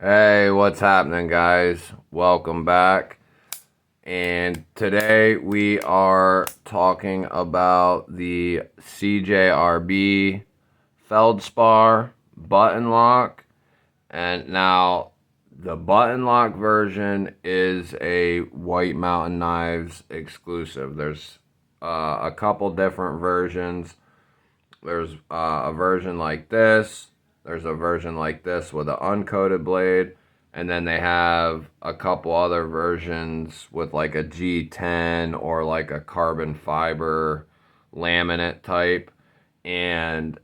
Hey, what's happening, guys? Welcome back. And today we are talking about the CJRB Feldspar button lock. And now the button lock version is a White Mountain Knives exclusive. There's a couple different versions. There's a version like this. There's a version like this with an uncoated blade. And then they have a couple other versions with like a G10 or like a carbon fiber laminate type. And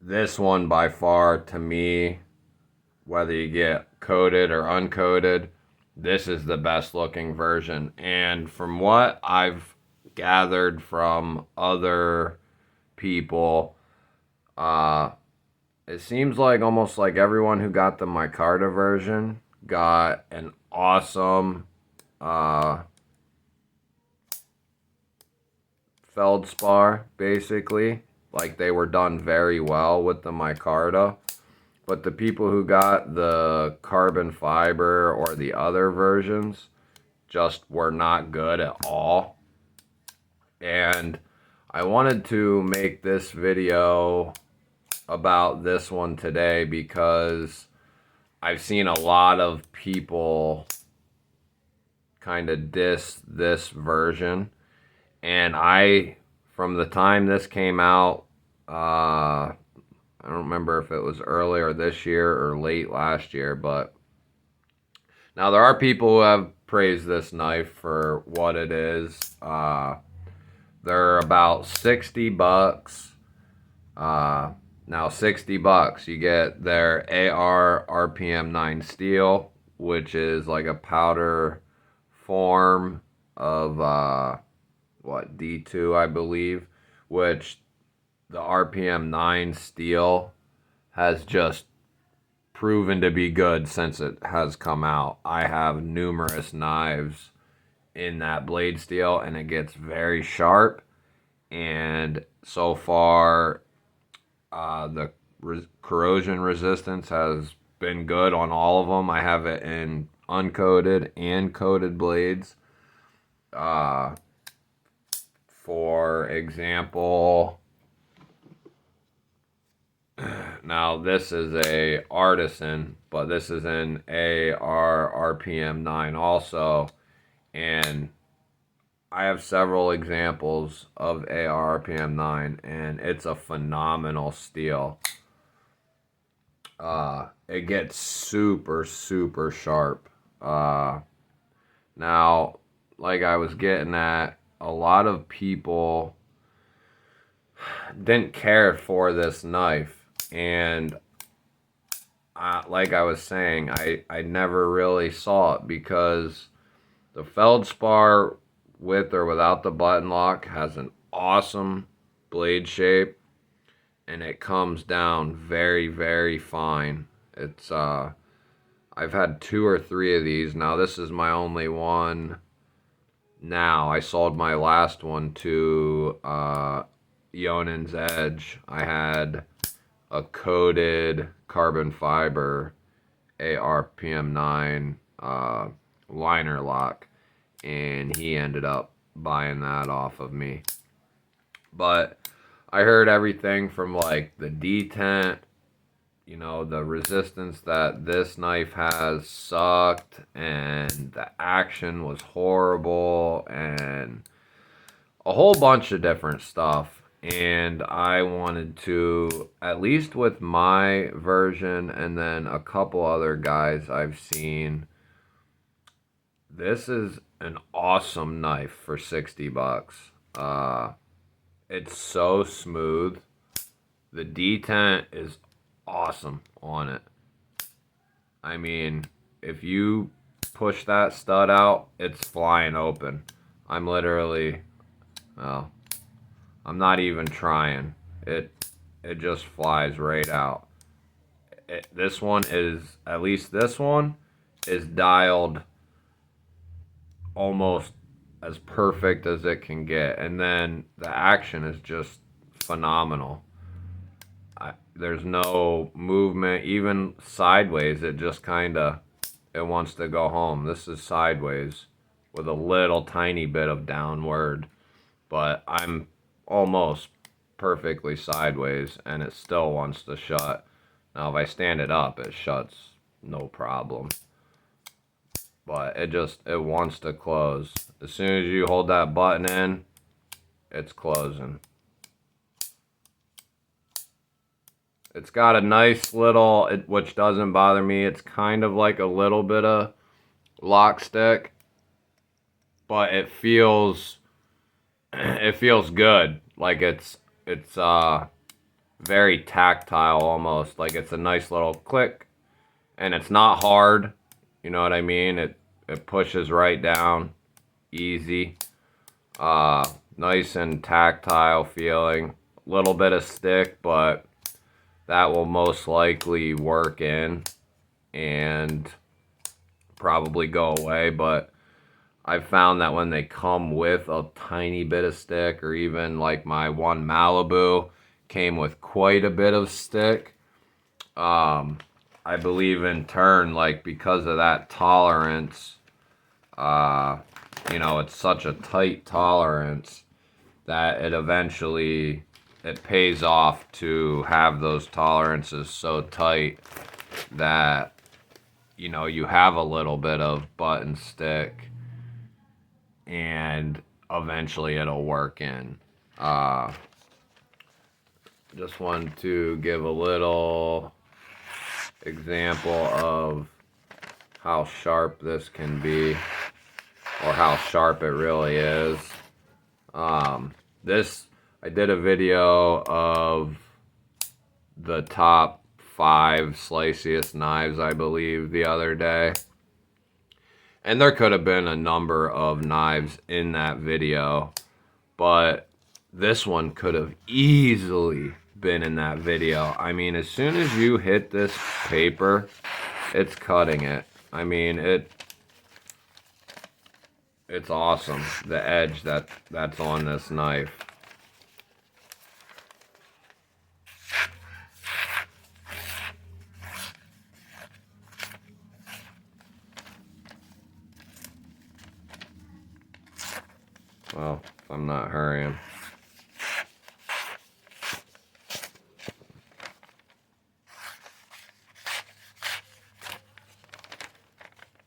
this one by far, to me, whether you get coated or uncoated, this is the best looking version. And from what I've gathered from other people, uh, it seems like almost like everyone who got the micarta version got an awesome uh, feldspar, basically. Like they were done very well with the micarta. But the people who got the carbon fiber or the other versions just were not good at all. And I wanted to make this video about this one today because I've seen a lot of people kind of diss this version. And from the time this came out, I don't remember if it was earlier this year or late last year, but now there are people who have praised this knife for what it is. They're about 60 bucks. Now, 60 bucks, you get their AR RPM 9 steel, which is like a powder form of, D2, I believe, which the RPM 9 steel has just proven to be good since it has come out. I have numerous knives in that blade steel, and it gets very sharp. And so far, the corrosion resistance has been good on all of them. I have it in uncoated and coated blades. For example, now this is a artisan, but this is an AR RPM 9 also, and I have several examples of AR RPM 9, and it's a phenomenal steel. It gets super, super sharp. Now, like I was getting at, a lot of people didn't care for this knife. And like I was saying, I never really saw it because the Feldspar with or without the button lock has an awesome blade shape, and it comes down very, very fine. It's I've had 2 or 3 of these. Now this is my only one. Now I sold my last one to Yonin's Edge. I had a coated carbon fiber ARPM 9 liner lock, and he ended up buying that off of me. But I heard everything from like the detent, the resistance that this knife has sucked, and the action was horrible, and a whole bunch of different stuff. And I wanted to, at least with my version and then a couple other guys I've seen, this is an awesome knife for 60 bucks. It's so smooth. The detent is awesome on it. I mean, if you push that stud out, it's flying open. I'm literally, well, I'm not even trying. It just flies right out. This one is, at least this one is dialed almost as perfect as it can get, and then the action is just phenomenal. there's no movement, even sideways. It just kind of, it wants to go home. This is sideways with a little tiny bit of downward, but I'm almost perfectly sideways and it still wants to shut. Now if I stand it up, it shuts no problem. But it wants to close. As soon as you hold that button in, it's closing. It's got a nice little, which doesn't bother me, it's kind of like a little bit of lock stick, but it feels good. Like it's very tactile almost. Like it's a nice little click, and it's not hard. You know what I mean? It pushes right down, easy. Nice and tactile feeling. Little bit of stick, but that will most likely work in and probably go away. But I've found that when they come with a tiny bit of stick, or even like my one Malibu came with quite a bit of stick, I believe in turn, like because of that tolerance, it's such a tight tolerance that it pays off to have those tolerances so tight that, you have a little bit of butt and stick and eventually it'll work in. Just wanted to give a little example of how sharp this can be, or how sharp it really is. I did a video of the top 5 sliciest knives, I believe, the other day. And there could have been a number of knives in that video, but this one could have easily been in that video. I mean, as soon as you hit this paper, it's cutting it. I mean, it's awesome, the edge that's on this knife. Well, I'm not hurrying.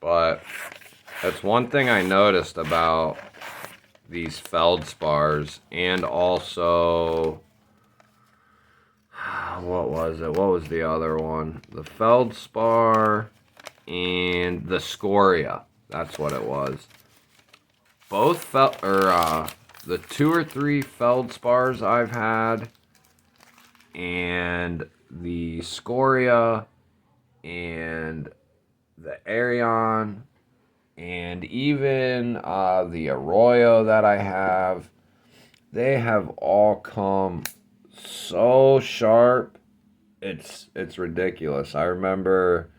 But that's one thing I noticed about these Feldspars, and also, what was it? What was the other one? The Feldspar and the Scoria. That's what it was. Both the 2 or 3 Feldspars I've had, and the Scoria and the Arion, and even the Arroyo that I have, they have all come so sharp. It's ridiculous. I remember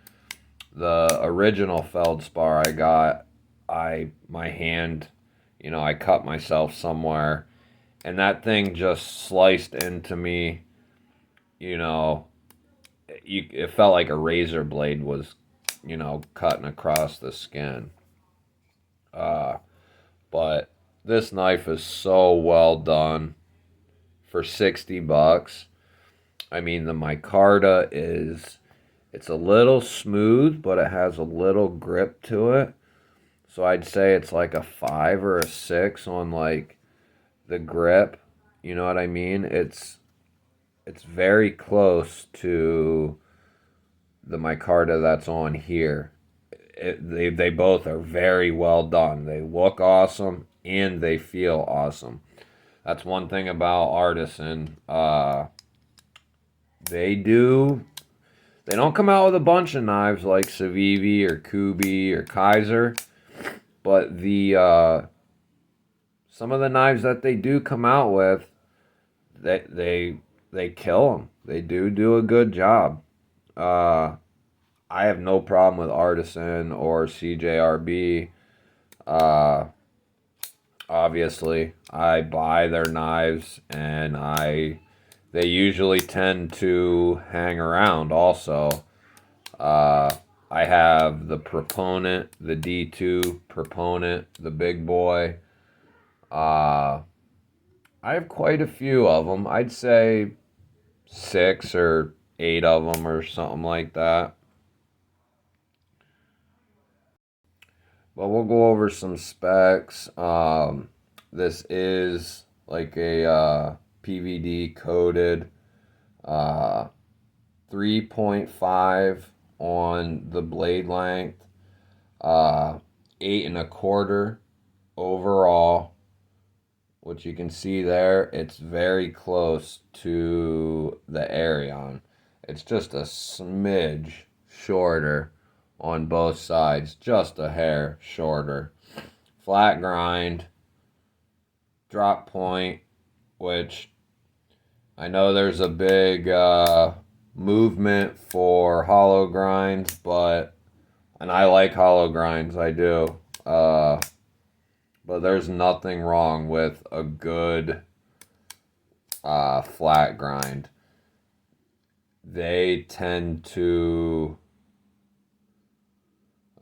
the original Feldspar I got, my hand, I cut myself somewhere, and that thing just sliced into me. It felt like a razor blade was, cutting across the skin. But this knife is so well done for $60. I mean, the micarta it's a little smooth, but it has a little grip to it. So I'd say it's like a 5 or a 6 on like the grip. You know what I mean? It's very close to the micarta that's on here. They both are very well done. They look awesome and they feel awesome. That's one thing about Artisan. They don't come out with a bunch of knives like Civivi or Kubi or Kaiser, but some of the knives that they do come out with, they kill them. They do a good job. I have no problem with Artisan or CJRB. Obviously, I buy their knives and I they usually tend to hang around also. I have the Proponent, the D2 Proponent, the big boy. I have quite a few of them. I'd say 6 or 8 of them or something like that. But we'll go over some specs. This is like a PVD coated 3.5 on the blade length, 8.25 overall, which you can see there. It's very close to the Arion. It's just a smidge shorter on both sides, just a hair shorter. Flat grind, drop point, which I know there's a big movement for hollow grinds, and I like hollow grinds, I do. But there's nothing wrong with a good flat grind. They tend to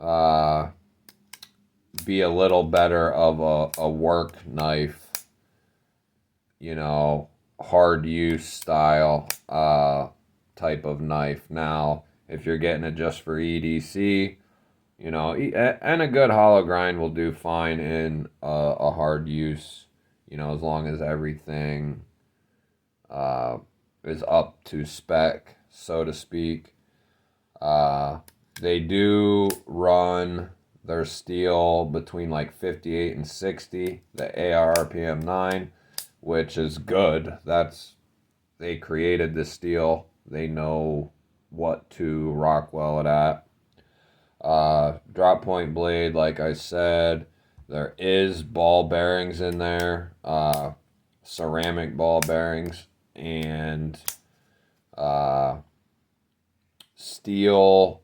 be a little better of a work knife, hard use style type of knife. Now, if you're getting it just for EDC, and a good hollow grind will do fine in a hard use, as long as everything is up to spec, so to speak. They do run their steel between like 58 and 60, the ARPM 9, which is good. They created the steel. They know what to rock well at. Drop point blade, like I said, there is ball bearings in there, ceramic ball bearings, and steel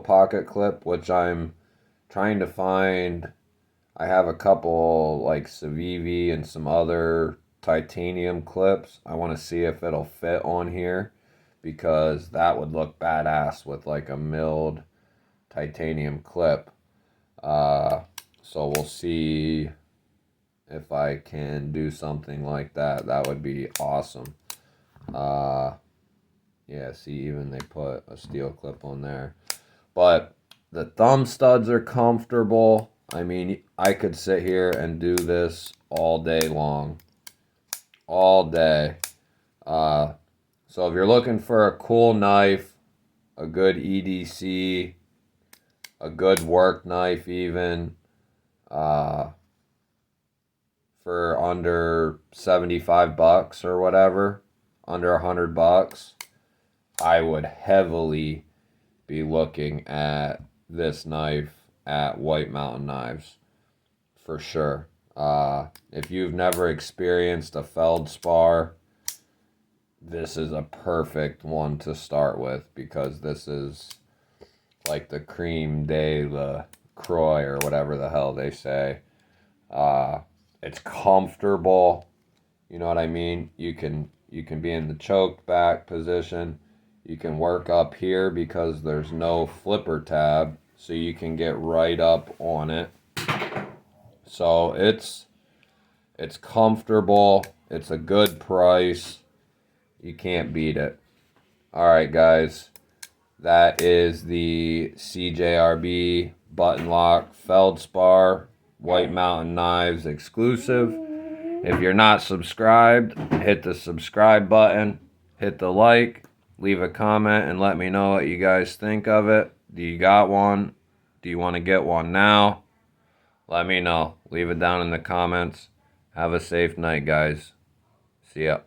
pocket clip, which I'm trying to find. I have a couple like Civivi and some other titanium clips. I want to see if it'll fit on here, because that would look badass with like a milled titanium clip. So we'll see if I can do something like that. That would be awesome. Yeah, see, even they put a steel clip on there. But the thumb studs are comfortable. I mean, I could sit here and do this all day long. All day. So if you're looking for a cool knife, a good EDC, a good work knife even, for under $75 or whatever, under $100, I would heavily be looking at this knife at White Mountain Knives, for sure. If you've never experienced a Feldspar, this is a perfect one to start with, because this is like the creme de la croix, or whatever the hell they say. It's comfortable, you know what I mean? You can be in the choked back position. You can work up here because there's no flipper tab, so you can get right up on it. So it's comfortable. It's a good price. You can't beat it. All right, guys. That is the CJRB button lock Feldspar White Mountain Knives exclusive. If you're not subscribed, hit the subscribe button, hit the like, leave a comment, and let me know what you guys think of it. Do you got one? Do you want to get one now? Let me know. Leave it down in the comments. Have a safe night, guys. See ya.